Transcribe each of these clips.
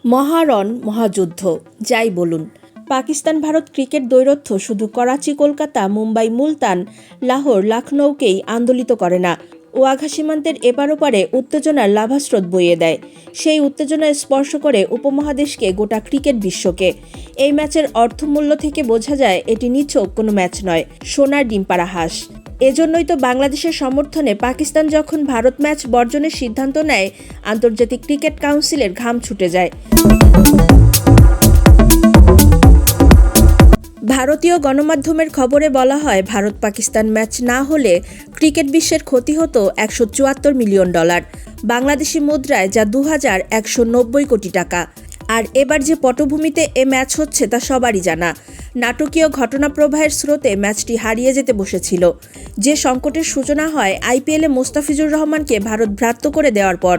মহারণ মহাযুদ্ধ যাই বলুন, পাকিস্তান ভারত ক্রিকেট দ্বৈরথ্য শুধু করাচি, কলকাতা, মুম্বাই, মুলতান, লাহোর, লখনৌকেই আন্দোলিত করে না, ওয়াঘা সীমান্তের এপার ওপারে উত্তেজনার লাভাস্রোত বইয়ে দেয়। সেই উত্তেজনায় স্পর্শ করে উপমহাদেশকে, গোটা ক্রিকেট বিশ্বকে। এই ম্যাচের অর্থমূল্য থেকে বোঝা যায় এটি নিছক কোনো ম্যাচ নয়, সোনার ডিম পাড়া হাঁস। এজন্যই তো বাংলাদেশের সমর্থনে পাকিস্তান যখন ভারত ম্যাচ বর্জনের সিদ্ধান্ত নেয়, আন্তর্জাতিক ক্রিকেট কাউন্সিলের ঘাম ছুটে যায়। ভারতীয় গণমাধ্যমের খবরে বলা হয়, ভারত পাকিস্তান ম্যাচ না হলে ক্রিকেট বিশ্বের ক্ষতি হতো $174 মিলিয়ন, বাংলাদেশি মুদ্রায় যা 2190 কোটি টাকা। আর এবার যে পটভূমিতে এ ম্যাচ হচ্ছে তা সবারই জানা। নাটকীয় ঘটনাপ্রবাহের স্রোতে ম্যাচটি হারিয়ে যেতে বসেছিল। যে সংকটের সূচনা হয় আইপিএলে মোস্তাফিজুর রহমানকে ভারত ভ্রাত্য করে দেওয়ার পর।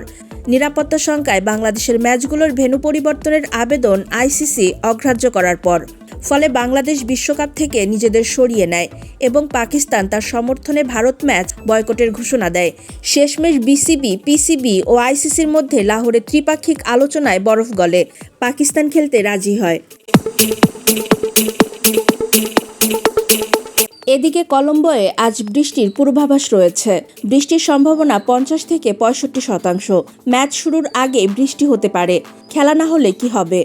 নিরাপত্তা শঙ্কায় বাংলাদেশের ম্যাচগুলোর ভেন্যু পরিবর্তনের আবেদন আইসিসি অগ্রাহ্য করার পর। ফলে বাংলাদেশ বিশ্বকাপ থেকে নিজেদের সরিয়ে নেয় এবং পাকিস্তান তার সমর্থনে ভারত ম্যাচ বয়কটের ঘোষণা দেয়। শেষমেশ বিসিবি, পিসিবি ও আইসিসির মধ্যে লাহোরে ত্রিপাক্ষিক আলোচনায় বরফ গলে, পাকিস্তান খেলতে রাজি হয়। এদিকে কলম্বোয় আজ বৃষ্টির পূর্বাভাস রয়েছে। বৃষ্টির সম্ভাবনা 50 থেকে 65%। ম্যাচ শুরুর আগে বৃষ্টি হতে পারে। খেলা না হলে কি হবে?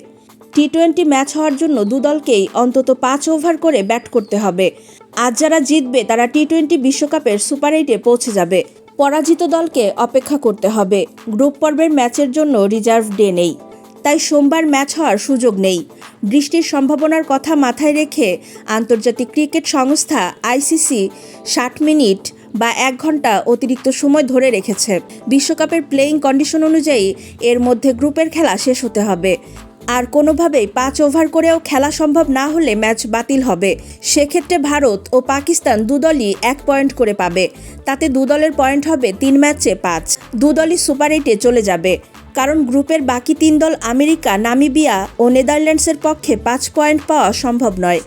টি-20 ম্যাচ হওয়ার জন্য দুদলকেই অন্তত 5 ওভার করে ব্যাট করতে হবে। আজ যারা জিতবে তারা টি-20 বিশ্বকাপের সুপার 8-এ পৌঁছে যাবে। পরাজিত দলকে অপেক্ষা করতে হবে। গ্রুপ পর্বের ম্যাচের জন্য রিজার্ভ ডে নেই, তাই সোমবার ম্যাচ হওয়ার সুযোগ নেই। বৃষ্টির সম্ভাবনার কথা মাথায় রেখে আন্তর্জাতিক ক্রিকেট সংস্থা আইসিসি 60 মিনিট বা 1 ঘন্টা অতিরিক্ত সময় ধরে রেখেছে। বিশ্বকাপের প্লেয়িং কন্ডিশন অনুযায়ী এর মধ্যে গ্রুপের খেলা শেষ হতে হবে। আর কোনোভাবেই 5 ওভার করেও খেলা সম্ভব না হলে ম্যাচ বাতিল হবে। সেক্ষেত্রে ভারত ও পাকিস্তান দুদলই 1 পয়েন্ট করে পাবে। তাতে দুদলের পয়েন্ট হবে 3 ম্যাচে 5। দুদলই সুপার 8-এ চলে যাবে। কারণ গ্রুপের বাকি 3 দল আমেরিকা, নামিবিয়া ও নেদারল্যান্ডসের পক্ষে 5 পয়েন্ট পাওয়া সম্ভব নয়।